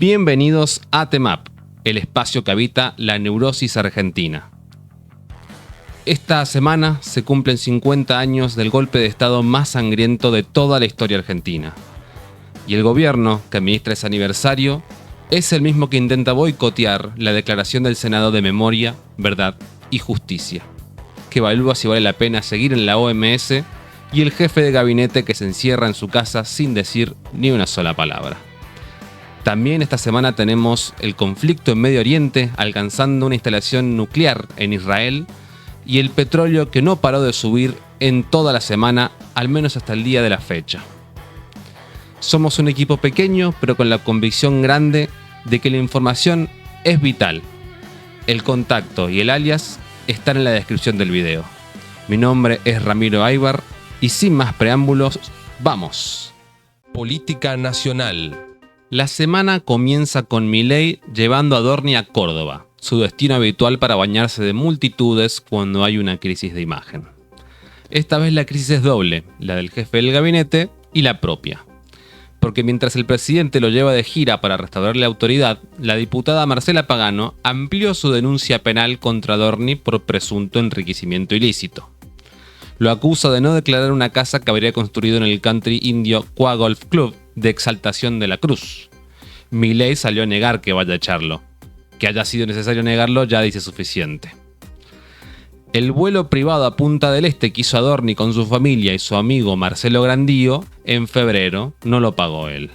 Bienvenidos a TEMAP, el espacio que habita la neurosis argentina. Esta semana se cumplen 50 años del golpe de Estado más sangriento de toda la historia argentina. Y el gobierno que administra ese aniversario es el mismo que intenta boicotear la declaración del Senado de Memoria, Verdad y Justicia, que evalúa si vale la pena seguir en la OMS, y el jefe de gabinete que se encierra en su casa sin decir ni una sola palabra. También esta semana tenemos el conflicto en Medio Oriente alcanzando una instalación nuclear en Israel y el petróleo que no paró de subir en toda la semana, al menos hasta el día de la fecha. Somos un equipo pequeño, pero con la convicción grande de que la información es vital. El contacto y el alias están en la descripción del video. Mi nombre es Ramiro Aybar y sin más preámbulos, ¡vamos! Política nacional. La semana comienza con Milei llevando a Adorni a Córdoba, su destino habitual para bañarse de multitudes cuando hay una crisis de imagen. Esta vez la crisis es doble, la del jefe del gabinete y la propia. Porque mientras el presidente lo lleva de gira para restaurar la autoridad, la diputada Marcela Pagano amplió su denuncia penal contra Adorni por presunto enriquecimiento ilícito. Lo acusa de no declarar una casa que habría construido en el country indio Qua Golf Club de Exaltación de la Cruz. Milei salió a negar que vaya a echarlo. Que haya sido necesario negarlo ya dice suficiente. El vuelo privado a Punta del Este que hizo Adorni con su familia y su amigo Marcelo Grandío en febrero no lo pagó él.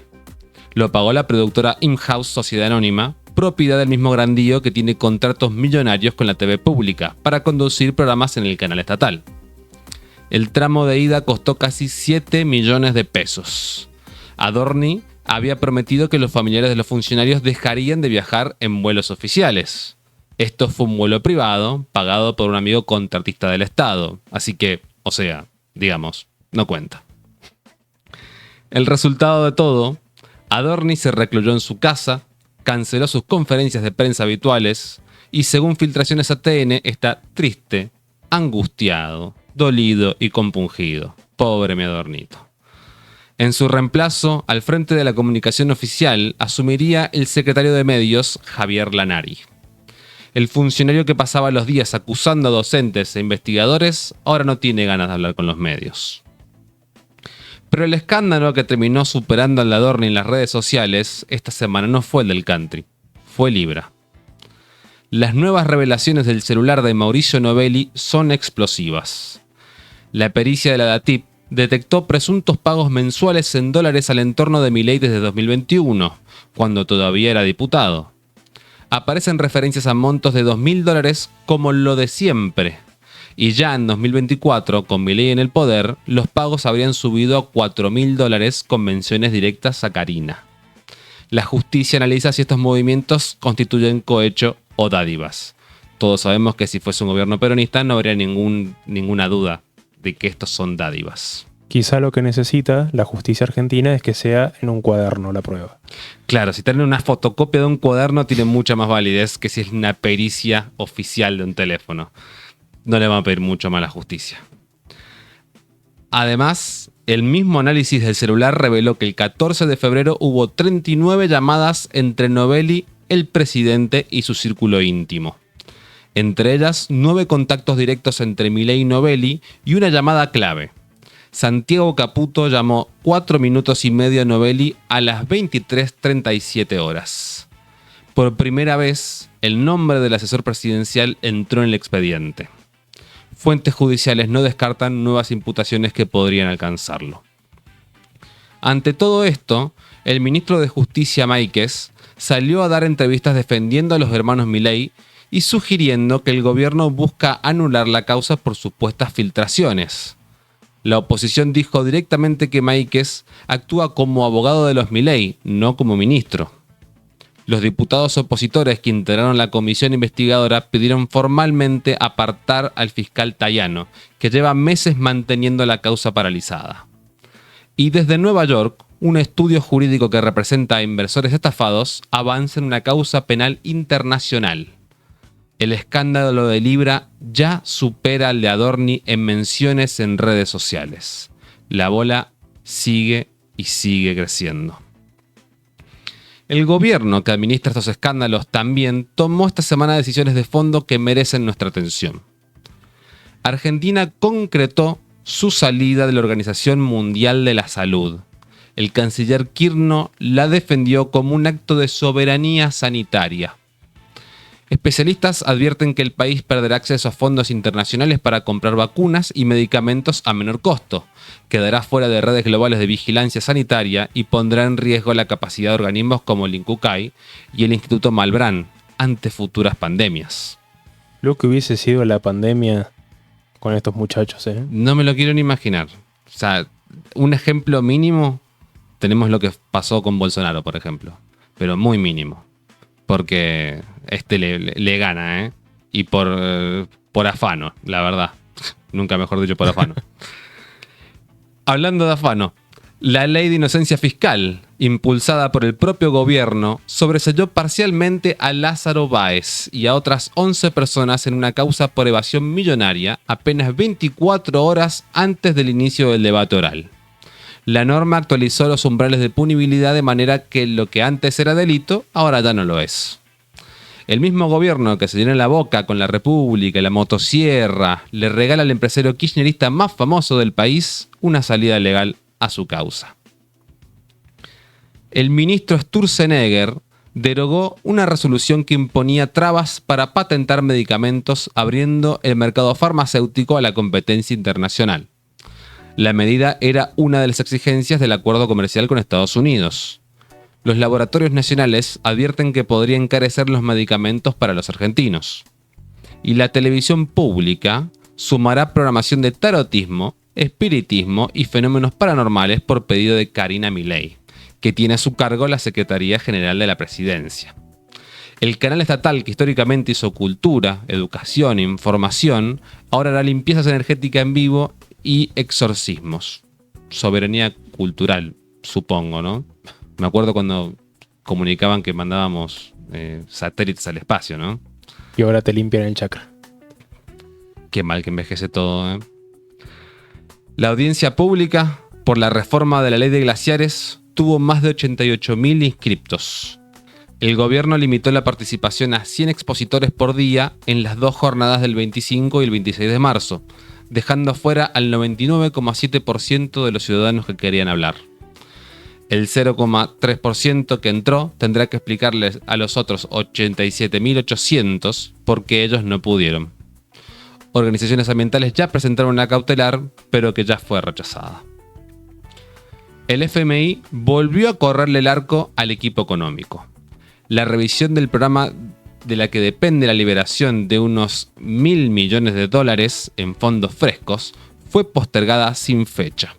Lo pagó la productora In-House Sociedad Anónima, propiedad del mismo Grandío que tiene contratos millonarios con la TV pública para conducir programas en el canal estatal. El tramo de ida costó casi 7 millones de pesos. Adorni había prometido que los familiares de los funcionarios dejarían de viajar en vuelos oficiales. Esto fue un vuelo privado, pagado por un amigo contratista del Estado. Así que, digamos, no cuenta. El resultado de todo, Adorni se recluyó en su casa, canceló sus conferencias de prensa habituales y, según filtraciones ATN, está triste, angustiado, dolido y compungido. Pobre mi Adornito. En su reemplazo, al frente de la comunicación oficial, asumiría el secretario de Medios, Javier Lanari. El funcionario que pasaba los días acusando a docentes e investigadores, ahora no tiene ganas de hablar con los medios. Pero el escándalo que terminó superando al Adorni en las redes sociales esta semana no fue el del country, fue Libra. Las nuevas revelaciones del celular de Mauricio Novelli son explosivas. La pericia de la DATIP detectó presuntos pagos mensuales en dólares al entorno de Milei desde 2021, cuando todavía era diputado. Aparecen referencias a montos de $2.000 como lo de siempre. Y ya en 2024, con Milei en el poder, los pagos habrían subido a $4.000 con menciones directas a Karina. La justicia analiza si estos movimientos constituyen cohecho o dádivas. Todos sabemos que si fuese un gobierno peronista no habría ninguna duda de que estos son dádivas. Quizá lo que necesita la justicia argentina es que sea en un cuaderno la prueba. Claro, si tienen una fotocopia de un cuaderno tiene mucha más validez que si es una pericia oficial de un teléfono. No le van a pedir mucho más a la justicia. Además, el mismo análisis del celular reveló que el 14 de febrero hubo 39 llamadas entre Novelli, el presidente y su círculo íntimo. Entre ellas, 9 contactos directos entre Milei y Novelli y una llamada clave. Santiago Caputo llamó 4 minutos y medio a Novelli a las 23:37 horas. Por primera vez, el nombre del asesor presidencial entró en el expediente. Fuentes judiciales no descartan nuevas imputaciones que podrían alcanzarlo. Ante todo esto, el ministro de Justicia Máiquez salió a dar entrevistas defendiendo a los hermanos Milei y sugiriendo que el gobierno busca anular la causa por supuestas filtraciones. La oposición dijo directamente que Máiquez actúa como abogado de los Milei, no como ministro. Los diputados opositores que integraron la comisión investigadora pidieron formalmente apartar al fiscal Tayano, que lleva meses manteniendo la causa paralizada. Y desde Nueva York, un estudio jurídico que representa a inversores estafados avanza en una causa penal internacional. El escándalo de Libra ya supera al de Adorni en menciones en redes sociales. La bola sigue y sigue creciendo. El gobierno que administra estos escándalos también tomó esta semana decisiones de fondo que merecen nuestra atención. Argentina concretó su salida de la Organización Mundial de la Salud. El canciller Kirchner la defendió como un acto de soberanía sanitaria. Especialistas advierten que el país perderá acceso a fondos internacionales para comprar vacunas y medicamentos a menor costo, quedará fuera de redes globales de vigilancia sanitaria y pondrá en riesgo la capacidad de organismos como el INCUCAI y el Instituto Malbrán ante futuras pandemias. Lo que hubiese sido la pandemia con estos muchachos, ¿eh? No me lo quiero ni imaginar. O sea, un ejemplo mínimo, tenemos lo que pasó con Bolsonaro, por ejemplo, pero muy mínimo. Porque le gana, ¿eh? Y por afano, la verdad. Nunca mejor dicho, por afano. Hablando de afano, la ley de inocencia fiscal, impulsada por el propio gobierno, sobreseyó parcialmente a Lázaro Báez y a otras 11 personas en una causa por evasión millonaria apenas 24 horas antes del inicio del debate oral. La norma actualizó los umbrales de punibilidad de manera que lo que antes era delito, ahora ya no lo es. El mismo gobierno que se llena la boca con la República y la motosierra le regala al empresario kirchnerista más famoso del país una salida legal a su causa. El ministro Sturzenegger derogó una resolución que imponía trabas para patentar medicamentos, abriendo el mercado farmacéutico a la competencia internacional. La medida era una de las exigencias del acuerdo comercial con Estados Unidos. Los laboratorios nacionales advierten que podría encarecer los medicamentos para los argentinos. Y la televisión pública sumará programación de tarotismo, espiritismo y fenómenos paranormales por pedido de Karina Milei, que tiene a su cargo la Secretaría General de la Presidencia. El canal estatal que históricamente hizo cultura, educación e información, ahora hará limpiezas energéticas en vivo y exorcismos. Soberanía cultural, supongo, ¿no? Me acuerdo cuando comunicaban que mandábamos satélites al espacio, ¿no? Y ahora te limpian el chakra. Qué mal que envejece todo, ¿eh? La audiencia pública por la reforma de la ley de glaciares tuvo más de 88.000 inscriptos. El gobierno limitó la participación a 100 expositores por día en las dos jornadas del 25 y el 26 de marzo, dejando fuera al 99,7% de los ciudadanos que querían hablar. El 0,3% que entró tendrá que explicarles a los otros 87.800 por qué ellos no pudieron. Organizaciones ambientales ya presentaron una cautelar, pero que ya fue rechazada. El FMI volvió a correrle el arco al equipo económico. La revisión del programa de la que depende la liberación de unos $1.000 millones en fondos frescos fue postergada sin fecha.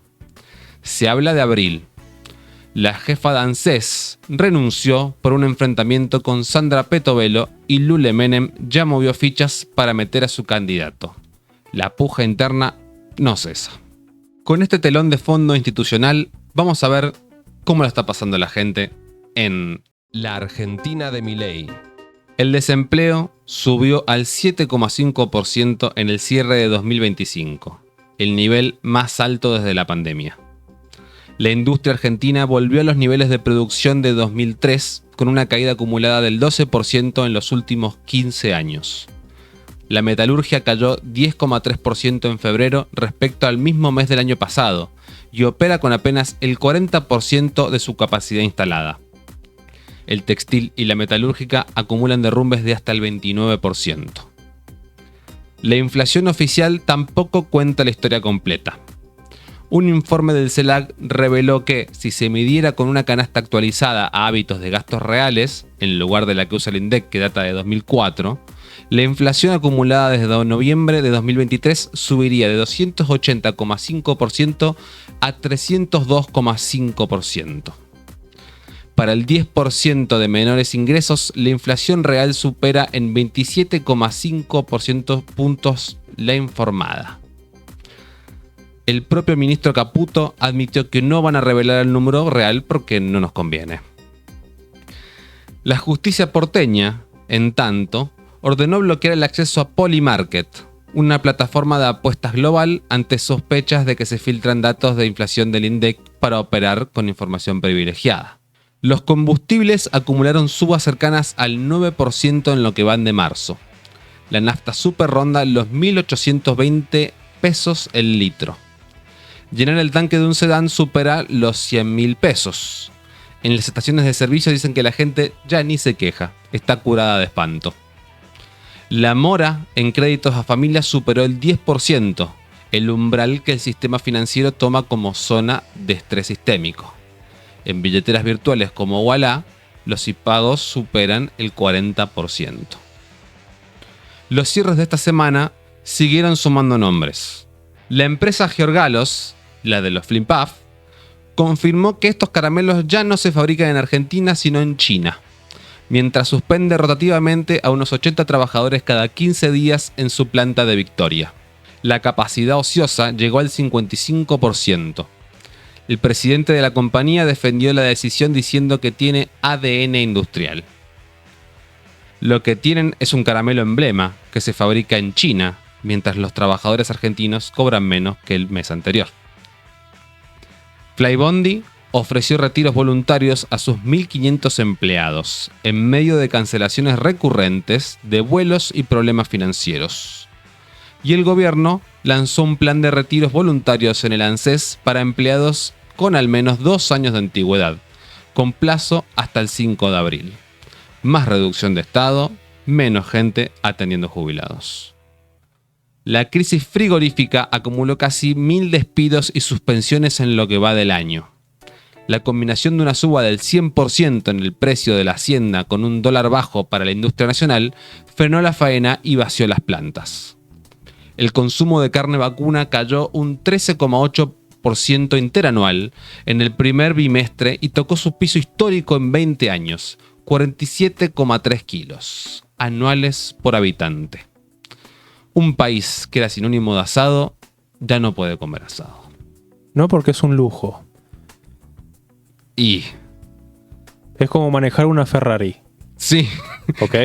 Se habla de abril. La jefa de ANSES renunció por un enfrentamiento con Sandra Petovelo y Lule Menem ya movió fichas para meter a su candidato. La puja interna no cesa. Con este telón de fondo institucional, vamos a ver cómo la está pasando la gente en la Argentina de Milei. El desempleo subió al 7,5% en el cierre de 2025, el nivel más alto desde la pandemia. La industria argentina volvió a los niveles de producción de 2003 con una caída acumulada del 12% en los últimos 15 años. La metalurgia cayó 10,3% en febrero respecto al mismo mes del año pasado y opera con apenas el 40% de su capacidad instalada. El textil y la metalúrgica acumulan derrumbes de hasta el 29%. La inflación oficial tampoco cuenta la historia completa. Un informe del CELAC reveló que, si se midiera con una canasta actualizada a hábitos de gastos reales, en lugar de la que usa el INDEC, que data de 2004, la inflación acumulada desde noviembre de 2023 subiría de 280,5% a 302,5%. Para el 10% de menores ingresos, la inflación real supera en 27,5% puntos la informada. El propio ministro Caputo admitió que no van a revelar el número real porque no nos conviene. La justicia porteña, en tanto, ordenó bloquear el acceso a Polymarket, una plataforma de apuestas global, ante sospechas de que se filtran datos de inflación del INDEC para operar con información privilegiada. Los combustibles acumularon subas cercanas al 9% en lo que van de marzo. La nafta super ronda los 1.820 pesos el litro. Llenar el tanque de un sedán supera los 100.000 pesos. En las estaciones de servicio dicen que la gente ya ni se queja, está curada de espanto. La mora en créditos a familias superó el 10%, el umbral que el sistema financiero toma como zona de estrés sistémico. En billeteras virtuales como Ualá, los impagos superan el 40%. Los cierres de esta semana siguieron sumando nombres. La empresa Georgalos, la de los Flimpaf, confirmó que estos caramelos ya no se fabrican en Argentina sino en China, mientras suspende rotativamente a unos 80 trabajadores cada 15 días en su planta de Victoria. La capacidad ociosa llegó al 55%. El presidente de la compañía defendió la decisión diciendo que tiene ADN industrial. Lo que tienen es un caramelo emblema que se fabrica en China, mientras los trabajadores argentinos cobran menos que el mes anterior. Flybondi ofreció retiros voluntarios a sus 1.500 empleados, en medio de cancelaciones recurrentes de vuelos y problemas financieros. Y el gobierno lanzó un plan de retiros voluntarios en el ANSES para empleados con al menos 2 años de antigüedad, con plazo hasta el 5 de abril. Más reducción de Estado, menos gente atendiendo jubilados. La crisis frigorífica acumuló casi 1.000 despidos y suspensiones en lo que va del año. La combinación de una suba del 100% en el precio de la hacienda con un dólar bajo para la industria nacional frenó la faena y vació las plantas. El consumo de carne vacuna cayó un 13,8% interanual en el primer bimestre y tocó su piso histórico en 20 años, 47,3 kilos anuales por habitante. Un país que era sinónimo de asado ya no puede comer asado. No, porque es un lujo. Y Es como manejar una Ferrari, sí, ¿ok?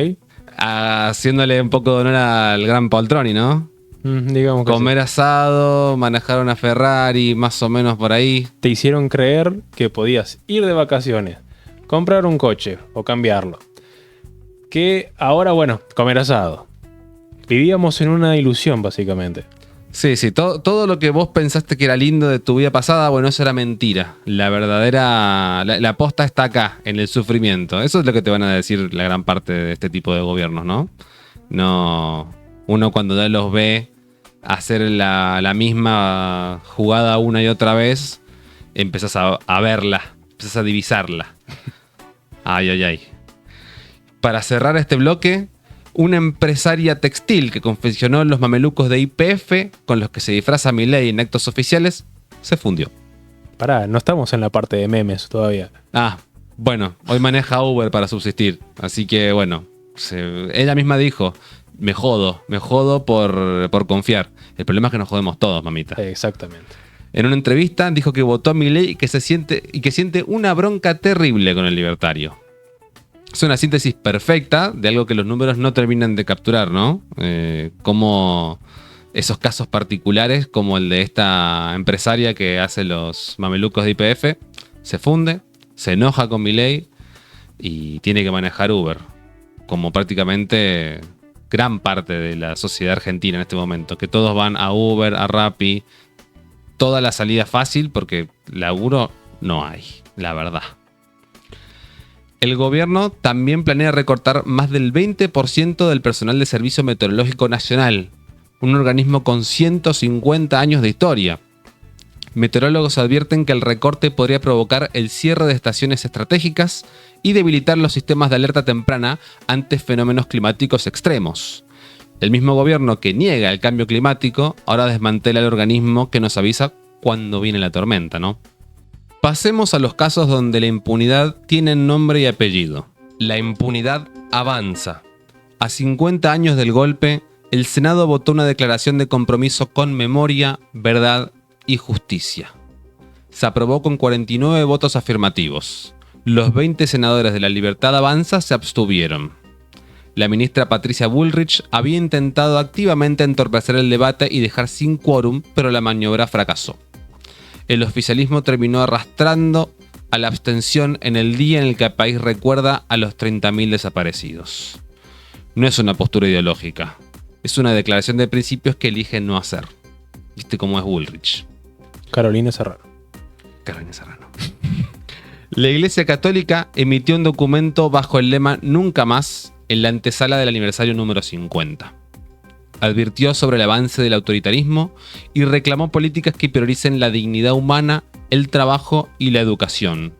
haciéndole un poco de honor al gran Poltroni, ¿no? Digamos que Comer asado, manejar una Ferrari, más o menos por ahí. te hicieron creer que podías ir de vacaciones, comprar un coche o cambiarlo. Que ahora, bueno, comer asado. Vivíamos en una ilusión, básicamente. Sí, todo lo que vos pensaste que era lindo de tu vida pasada, bueno, eso era mentira. La verdadera, la posta está acá, en el sufrimiento. Eso es lo que te van a decir la gran parte de este tipo de gobiernos, ¿no? No, uno cuando ya los ve hacer la misma jugada una y otra vez, empezás a verla, empezás a divisarla. Ay, ay, ay. Para cerrar este bloque, una empresaria textil que confeccionó los mamelucos de YPF con los que se disfraza Milei en actos oficiales, se fundió. Pará, no estamos en la parte de memes todavía. Ah, bueno, hoy maneja Uber para subsistir, así que bueno, ella misma dijo, me jodo por confiar. El problema es que nos jodemos todos, mamita. Exactamente. En una entrevista dijo que votó a Milei y que siente una bronca terrible con el libertario. Es una síntesis perfecta de algo que los números no terminan de capturar, ¿no? Como esos casos particulares, como el de esta empresaria que hace los mamelucos de YPF, se funde, se enoja con Milei y tiene que manejar Uber, como prácticamente gran parte de la sociedad argentina en este momento, que todos van a Uber, a Rappi, toda la salida fácil porque laburo no hay, la verdad. El gobierno también planea recortar más del 20% del personal de Servicio Meteorológico Nacional, un organismo con 150 años de historia. Meteorólogos advierten que el recorte podría provocar el cierre de estaciones estratégicas y debilitar los sistemas de alerta temprana ante fenómenos climáticos extremos. El mismo gobierno que niega el cambio climático ahora desmantela el organismo que nos avisa cuando viene la tormenta, ¿no? Pasemos a los casos donde la impunidad tiene nombre y apellido. La impunidad avanza. A 50 años del golpe, el Senado votó una declaración de compromiso con memoria, verdad y justicia. Se aprobó con 49 votos afirmativos. Los 20 senadores de La Libertad Avanza se abstuvieron. La ministra Patricia Bullrich había intentado activamente entorpecer el debate y dejar sin quórum, pero la maniobra fracasó. El oficialismo terminó arrastrando a la abstención en el día en el que el país recuerda a los 30.000 desaparecidos. No es una postura ideológica, es una declaración de principios que elige no hacer. ¿Viste cómo es Bullrich? Carolina Serrano. La Iglesia Católica emitió un documento bajo el lema Nunca más en la antesala del aniversario número 50. Advirtió sobre el avance del autoritarismo y reclamó políticas que prioricen la dignidad humana, el trabajo y la educación.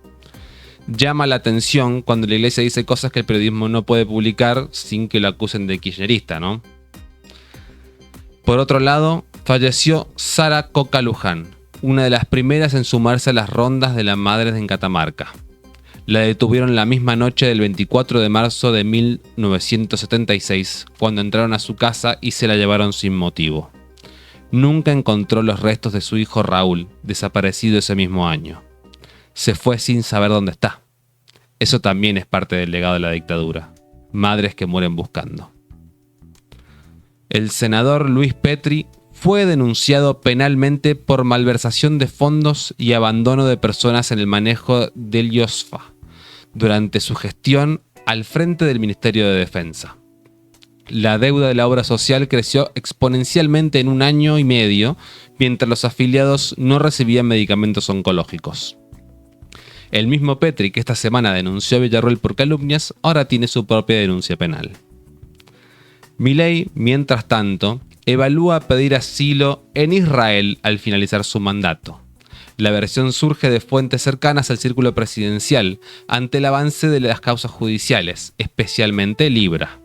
Llama la atención cuando la Iglesia dice cosas que el periodismo no puede publicar sin que lo acusen de kirchnerista, ¿no? Por otro lado, falleció Sara Coca Luján, una de las primeras en sumarse a las rondas de las madres en Catamarca. La detuvieron la misma noche del 24 de marzo de 1976, cuando entraron a su casa y se la llevaron sin motivo. Nunca encontró los restos de su hijo Raúl, desaparecido ese mismo año. Se fue sin saber dónde está. Eso también es parte del legado de la dictadura. Madres que mueren buscando. El senador Luis Petri fue denunciado penalmente por malversación de fondos y abandono de personas en el manejo del IOSFA durante su gestión al frente del Ministerio de Defensa. La deuda de la obra social creció exponencialmente en 1 año y medio, mientras los afiliados no recibían medicamentos oncológicos. El mismo Petri, que esta semana denunció a Villarroel por calumnias, ahora tiene su propia denuncia penal. Milei, mientras tanto, evalúa pedir asilo en Israel al finalizar su mandato. La versión surge de fuentes cercanas al círculo presidencial ante el avance de las causas judiciales, especialmente Libra.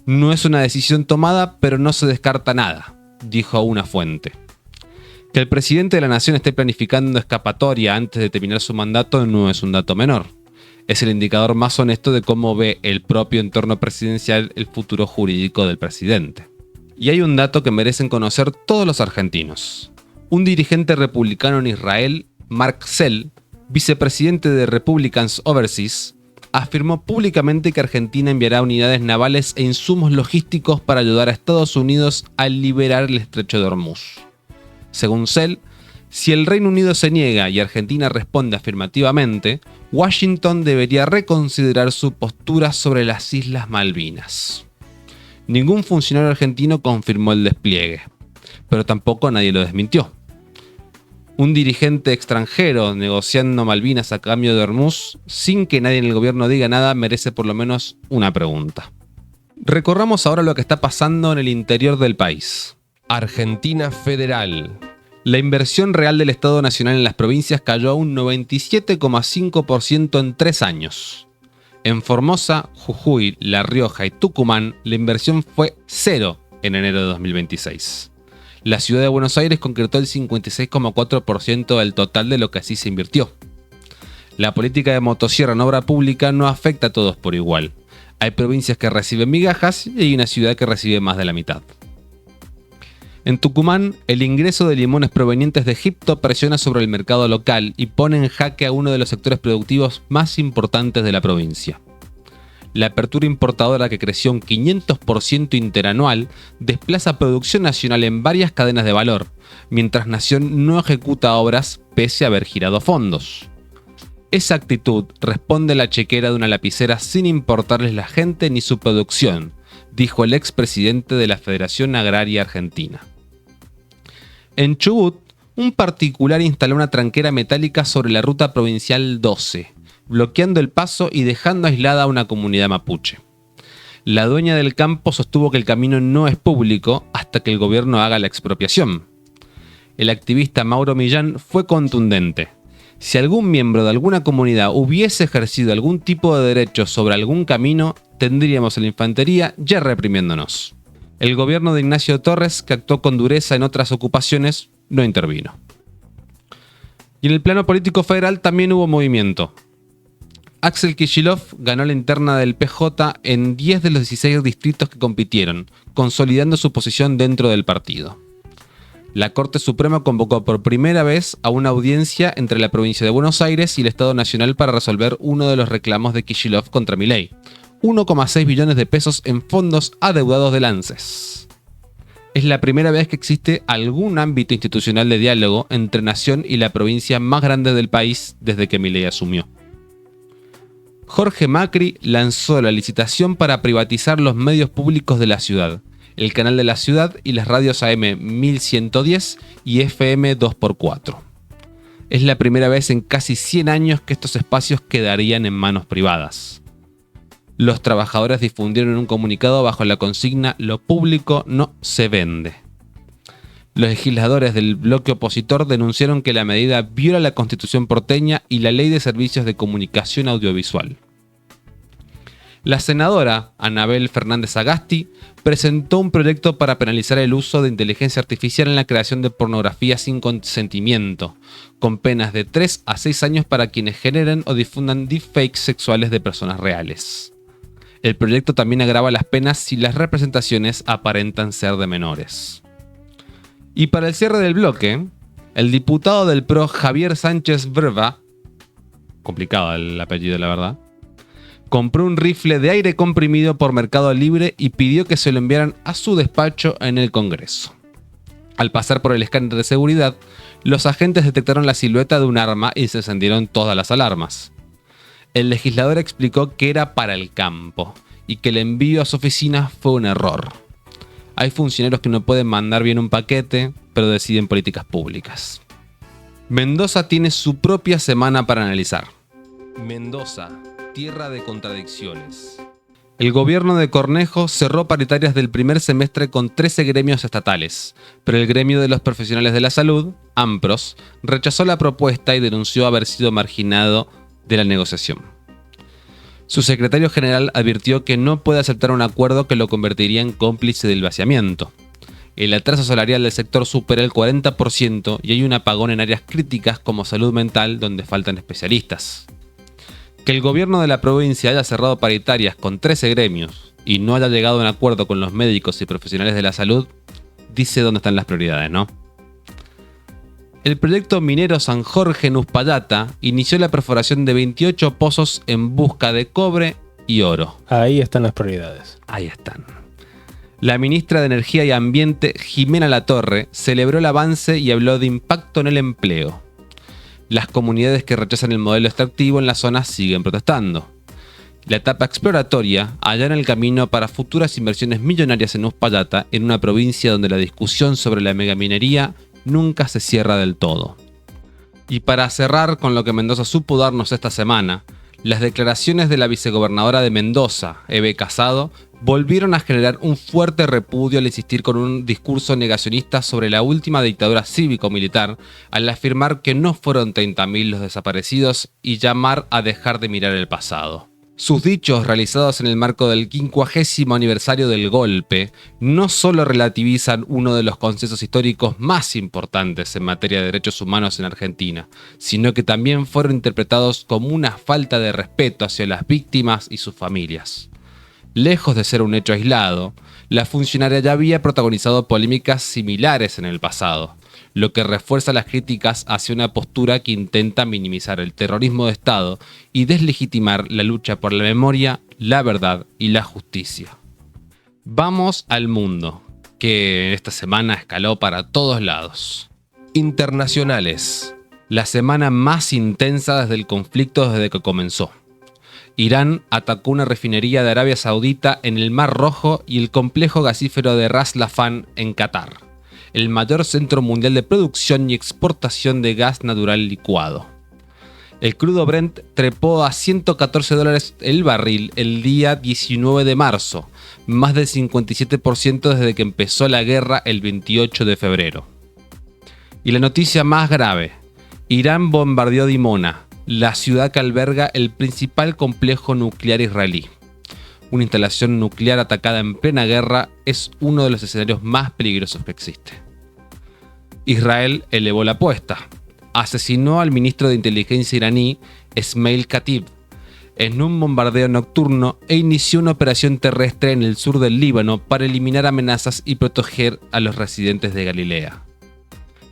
No es una decisión tomada, pero no se descarta nada, dijo una fuente. Que el presidente de la nación esté planificando una escapatoria antes de terminar su mandato no es un dato menor. Es el indicador más honesto de cómo ve el propio entorno presidencial el futuro jurídico del presidente. Y hay un dato que merecen conocer todos los argentinos. Un dirigente republicano en Israel, Mark Zell, vicepresidente de Republicans Overseas, afirmó públicamente que Argentina enviará unidades navales e insumos logísticos para ayudar a Estados Unidos a liberar el estrecho de Hormuz. Según Zell, si el Reino Unido se niega y Argentina responde afirmativamente, Washington debería reconsiderar su postura sobre las Islas Malvinas. Ningún funcionario argentino confirmó el despliegue, pero tampoco nadie lo desmintió. Un dirigente extranjero negociando Malvinas a cambio de Hormuz, sin que nadie en el gobierno diga nada, merece por lo menos una pregunta. Recorramos ahora lo que está pasando en el interior del país. Argentina Federal. La inversión real del Estado Nacional en las provincias cayó a un 97,5% en 3 años. En Formosa, Jujuy, La Rioja y Tucumán, la inversión fue 0 en enero de 2026. La ciudad de Buenos Aires concretó el 56,4% del total de lo que así se invirtió. La política de motosierra en obra pública no afecta a todos por igual. Hay provincias que reciben migajas y hay una ciudad que recibe más de la mitad. En Tucumán, el ingreso de limones provenientes de Egipto presiona sobre el mercado local y pone en jaque a uno de los sectores productivos más importantes de la provincia. La apertura importadora, que creció un 500% interanual, desplaza producción nacional en varias cadenas de valor, mientras Nación no ejecuta obras pese a haber girado fondos. Esa actitud responde a la chequera de una lapicera sin importarles la gente ni su producción, dijo el expresidente de la Federación Agraria Argentina. En Chubut, un particular instaló una tranquera metálica sobre la ruta provincial 12, bloqueando el paso y dejando aislada a una comunidad mapuche. La dueña del campo sostuvo que el camino no es público hasta que el gobierno haga la expropiación. El activista Mauro Millán fue contundente. Si algún miembro de alguna comunidad hubiese ejercido algún tipo de derecho sobre algún camino, tendríamos a la infantería ya reprimiéndonos. El gobierno de Ignacio Torres, que actuó con dureza en otras ocupaciones, no intervino. Y en el plano político federal también hubo movimiento. Axel Kicillof ganó la interna del PJ en 10 de los 16 distritos que compitieron, consolidando su posición dentro del partido. La Corte Suprema convocó por primera vez a una audiencia entre la provincia de Buenos Aires y el Estado Nacional para resolver uno de los reclamos de Kicillof contra Milei: 1,6 billones de pesos en fondos adeudados del ANSES. Es la primera vez que existe algún ámbito institucional de diálogo entre nación y la provincia más grande del país desde que Milei asumió. Jorge Macri lanzó la licitación para privatizar los medios públicos de la ciudad, el canal de la ciudad y las radios AM 1110 y FM 2x4. Es la primera vez en casi 100 años que estos espacios quedarían en manos privadas. Los trabajadores difundieron un comunicado bajo la consigna "Lo público no se vende". Los legisladores del bloque opositor denunciaron que la medida viola la Constitución porteña y la Ley de Servicios de Comunicación Audiovisual. La senadora Anabel Fernández Agasti presentó un proyecto para penalizar el uso de inteligencia artificial en la creación de pornografía sin consentimiento, con penas de 3 a 6 años para quienes generen o difundan deepfakes sexuales de personas reales. El proyecto también agrava las penas si las representaciones aparentan ser de menores. Y para el cierre del bloque, el diputado del PRO Javier Sánchez Brva, complicado el apellido la verdad, compró un rifle de aire comprimido por Mercado Libre y pidió que se lo enviaran a su despacho en el Congreso. Al pasar por el escáner de seguridad, los agentes detectaron la silueta de un arma y se encendieron todas las alarmas. El legislador explicó que era para el campo y que el envío a su oficina fue un error. Hay funcionarios que no pueden mandar bien un paquete, pero deciden políticas públicas. Mendoza tiene su propia semana para analizar. Mendoza, tierra de contradicciones. El gobierno de Cornejo cerró paritarias del primer semestre con 13 gremios estatales, pero el gremio de los profesionales de la salud, AMPROS, rechazó la propuesta y denunció haber sido marginado de la negociación. Su secretario general advirtió que no puede aceptar un acuerdo que lo convertiría en cómplice del vaciamiento. El atraso salarial del sector supera el 40% y hay un apagón en áreas críticas como salud mental donde faltan especialistas. Que el gobierno de la provincia haya cerrado paritarias con 13 gremios y no haya llegado a un acuerdo con los médicos y profesionales de la salud, dice dónde están las prioridades, ¿no? El proyecto minero San Jorge en Uspallata inició la perforación de 28 pozos en busca de cobre y oro. Ahí están las prioridades. Ahí están. La ministra de Energía y Ambiente, Jimena Latorre, celebró el avance y habló de impacto en el empleo. Las comunidades que rechazan el modelo extractivo en la zona siguen protestando. La etapa exploratoria allana el camino para futuras inversiones millonarias en Uspallata, en una provincia donde la discusión sobre la megaminería nunca se cierra del todo. Y para cerrar con lo que Mendoza supo darnos esta semana, las declaraciones de la vicegobernadora de Mendoza, Eve Casado, volvieron a generar un fuerte repudio al insistir con un discurso negacionista sobre la última dictadura cívico-militar, al afirmar que no fueron 30.000 los desaparecidos y llamar a dejar de mirar el pasado. Sus dichos, realizados en el marco del 50º aniversario del golpe, no solo relativizan uno de los consensos históricos más importantes en materia de derechos humanos en Argentina, sino que también fueron interpretados como una falta de respeto hacia las víctimas y sus familias. Lejos de ser un hecho aislado, la funcionaria ya había protagonizado polémicas similares en el pasado, lo que refuerza las críticas hacia una postura que intenta minimizar el terrorismo de Estado y deslegitimar la lucha por la memoria, la verdad y la justicia. Vamos al mundo, que esta semana escaló para todos lados. Internacionales. La semana más intensa desde el conflicto desde que comenzó. Irán atacó una refinería de Arabia Saudita en el Mar Rojo y el complejo gasífero de Ras Laffan en Qatar, el mayor centro mundial de producción y exportación de gas natural licuado. El crudo Brent trepó a $114 el barril el día 19 de marzo, más del 57% desde que empezó la guerra el 28 de febrero. Y la noticia más grave: Irán bombardeó Dimona, la ciudad que alberga el principal complejo nuclear israelí. Una instalación nuclear atacada en plena guerra es uno de los escenarios más peligrosos que existe. Israel elevó la apuesta. Asesinó al ministro de inteligencia iraní, Esmail Khatib, en un bombardeo nocturno e inició una operación terrestre en el sur del Líbano para eliminar amenazas y proteger a los residentes de Galilea.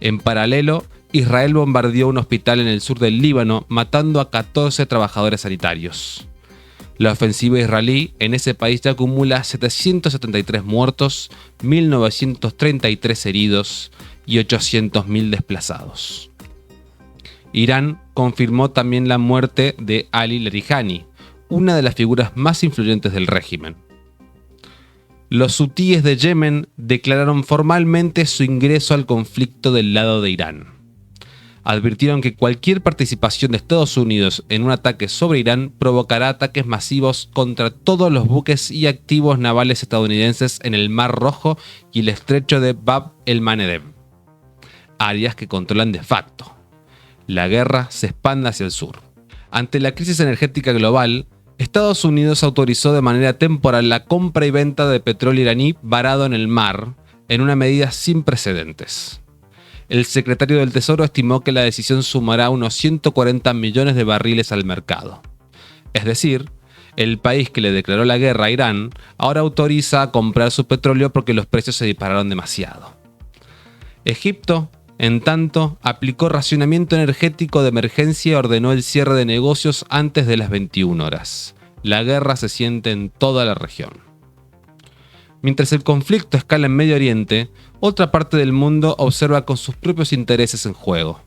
En paralelo, Israel bombardeó un hospital en el sur del Líbano, matando a 14 trabajadores sanitarios. La ofensiva israelí en ese país ya acumula 773 muertos, 1.933 heridos y 800.000 desplazados. Irán confirmó también la muerte de Ali Larijani, una de las figuras más influyentes del régimen. Los hutíes de Yemen declararon formalmente su ingreso al conflicto del lado de Irán. Advirtieron que cualquier participación de Estados Unidos en un ataque sobre Irán provocará ataques masivos contra todos los buques y activos navales estadounidenses en el Mar Rojo y el estrecho de Bab el-Mandeb, áreas que controlan de facto. La guerra se expande hacia el sur. Ante la crisis energética global, Estados Unidos autorizó de manera temporal la compra y venta de petróleo iraní varado en el mar, en una medida sin precedentes. El secretario del Tesoro estimó que la decisión sumará unos 140 millones de barriles al mercado. Es decir, el país que le declaró la guerra a Irán ahora autoriza a comprar su petróleo porque los precios se dispararon demasiado. Egipto, en tanto, aplicó racionamiento energético de emergencia y ordenó el cierre de negocios antes de las 21 horas. La guerra se siente en toda la región. Mientras el conflicto escala en Medio Oriente, otra parte del mundo observa con sus propios intereses en juego.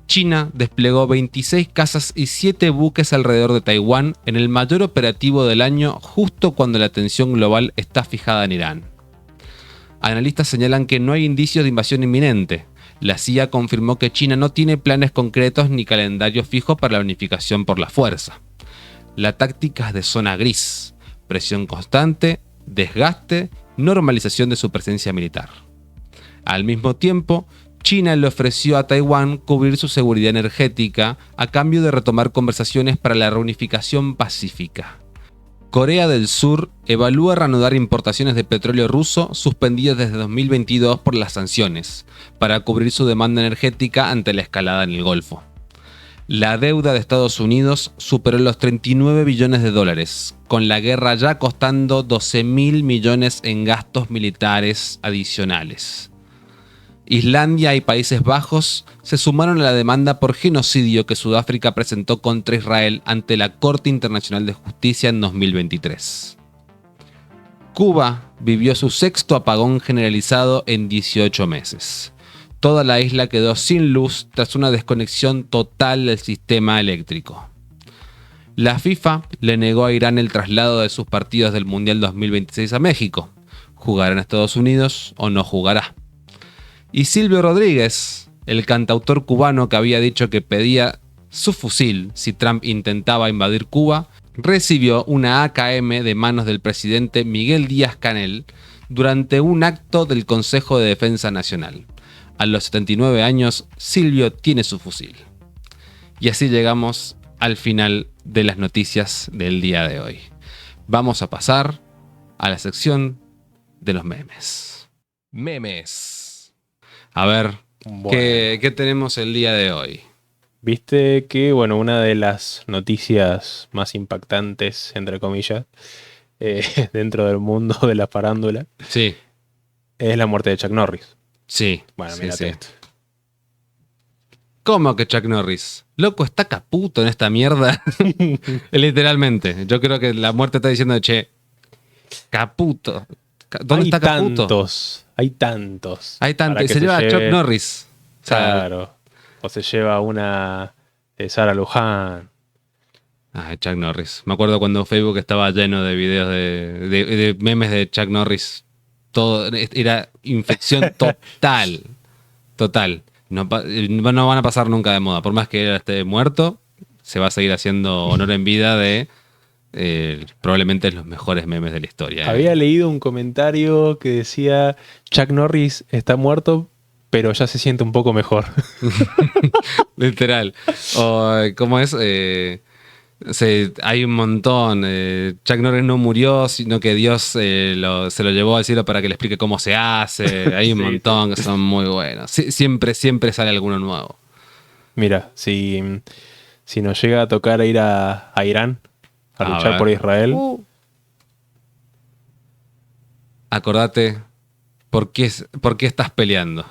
China desplegó 26 cazas y 7 buques alrededor de Taiwán en el mayor operativo del año, justo cuando la atención global está fijada en Irán. Analistas señalan que no hay indicios de invasión inminente. La CIA confirmó que China no tiene planes concretos ni calendario fijo para la unificación por la fuerza. La táctica es de zona gris, presión constante, desgaste, normalización de su presencia militar. Al mismo tiempo, China le ofreció a Taiwán cubrir su seguridad energética a cambio de retomar conversaciones para la reunificación pacífica. Corea del Sur evalúa reanudar importaciones de petróleo ruso suspendidas desde 2022 por las sanciones, para cubrir su demanda energética ante la escalada en el Golfo. La deuda de Estados Unidos superó los 39 billones de dólares, con la guerra ya costando 12.000 millones en gastos militares adicionales. Islandia y Países Bajos se sumaron a la demanda por genocidio que Sudáfrica presentó contra Israel ante la Corte Internacional de Justicia en 2023. Cuba vivió su sexto apagón generalizado en 18 meses. Toda la isla quedó sin luz tras una desconexión total del sistema eléctrico. La FIFA le negó a Irán el traslado de sus partidos del Mundial 2026 a México. ¿Jugará en Estados Unidos o no jugará? Y Silvio Rodríguez, el cantautor cubano que había dicho que pedía su fusil si Trump intentaba invadir Cuba, recibió una AKM de manos del presidente Miguel Díaz-Canel durante un acto del Consejo de Defensa Nacional. A los 79 años, Silvio tiene su fusil. Y así llegamos al final de las noticias del día de hoy. Vamos a pasar a la sección de los memes. Memes. A ver, Bueno. ¿qué tenemos el día de hoy? Viste que, bueno, una de las noticias más impactantes, entre comillas, dentro del mundo de la farándula, Sí, es la muerte de Chuck Norris. sí. Bueno, sí, mírate sí. esto. ¿Cómo que Chuck Norris? Loco, está caputo en esta mierda. Literalmente. Yo creo que la muerte está diciendo, che, caputo. ¿Dónde está Caputo? Hay tantos. Hay tanto. Para Y que se lleva a Chuck lleve- Norris. O sea, Claro. O se lleva una Sarah Luján. Chuck Norris. Me acuerdo cuando Facebook estaba lleno de videos de memes de Chuck Norris. Todo era infección total. Total. No van a pasar nunca de moda. Por más que él esté muerto, se va a seguir haciendo honor en vida de probablemente los mejores memes de la historia. Había leído un comentario que decía: Chuck Norris está muerto, pero ya se siente un poco mejor. Literal. O, ¿cómo es? Hay un montón. Chuck Norris no murió, sino que Dios se lo llevó al cielo para que le explique cómo se hace. Hay un Sí, montón que son muy buenos. Siempre sale alguno nuevo. Mira, si nos llega a tocar ir a Irán a A luchar ver. por Israel, Acordate por qué estás peleando.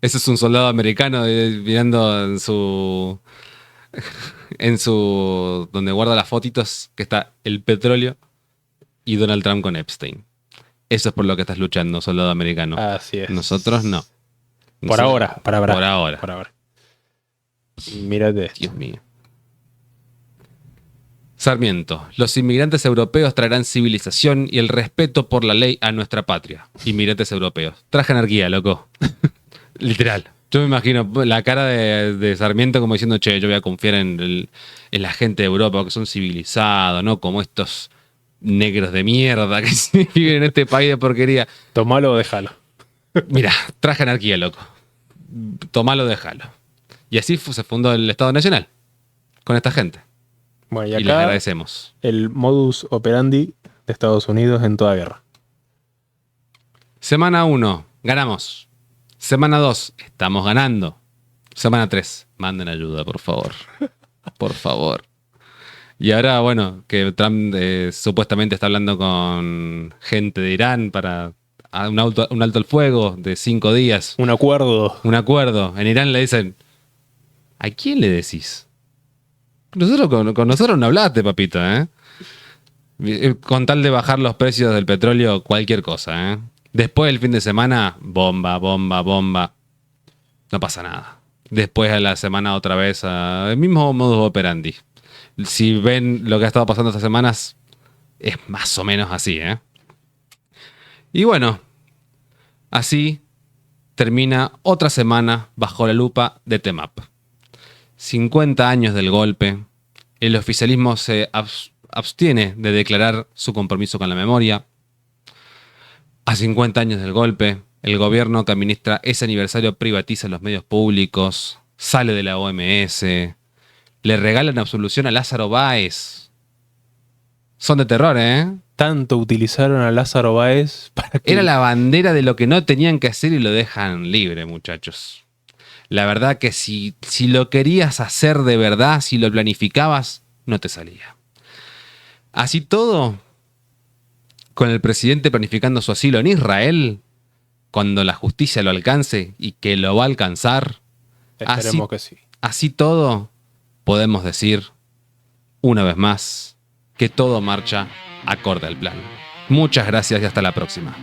Ese es un soldado americano mirando en su en su. Donde guarda las fotitos que está el petróleo y Donald Trump con Epstein. Eso es por lo que estás luchando, soldado americano. Así es. Nosotros no. Por ahora, Por ahora. Por ahora. Mírate esto. Dios mío. Sarmiento. Los inmigrantes europeos traerán civilización y el respeto por la ley a nuestra patria. Inmigrantes europeos. Traje anarquía, loco. Literal. Yo me imagino la cara de Sarmiento como diciendo, che, yo voy a confiar en la gente de Europa que son civilizados, ¿no? Como estos negros de mierda que viven en este país de porquería. Tomalo o déjalo. Mira, traje anarquía, loco. Tomalo, déjalo. Y así se fundó el Estado Nacional. Con esta gente. Bueno, y Y les acá agradecemos. el modus operandi de Estados Unidos en toda guerra. Semana 1, ganamos. Semana 2, estamos ganando. Semana 3, manden ayuda, por favor. Por favor. Y ahora, bueno, que Trump supuestamente está hablando con gente de Irán para un alto al fuego de 5 días. Un acuerdo. Un acuerdo. En Irán le dicen, ¿a quién le decís? Nosotros con nosotros no hablaste, papito, ¿eh? Con tal de bajar los precios del petróleo, cualquier cosa, ¿eh? Después del fin de semana, bomba, bomba, bomba. No pasa nada. Después a la semana otra vez, el mismo modus operandi. Si ven lo que ha estado pasando estas semanas, es más o menos así, ¿eh? Y bueno, así termina otra semana bajo la lupa de TEMAP. 50 años del golpe, el oficialismo se abstiene de declarar su compromiso con la memoria. A 50 años del golpe, el gobierno que administra ese aniversario privatiza los medios públicos, sale de la OMS, le regalan absolución a Lázaro Báez. Son de terror, ¿eh? Tanto utilizaron a Lázaro Báez para que... Era la bandera de lo que no tenían que hacer y lo dejan libre, muchachos. La verdad que si lo querías hacer de verdad, si lo planificabas, no te salía. Así todo, con el presidente planificando su asilo en Israel, cuando la justicia lo alcance y que lo va a alcanzar, Esperemos que sí. así todo, podemos decir, una vez más, que todo marcha acorde al plan. Muchas gracias y hasta la próxima.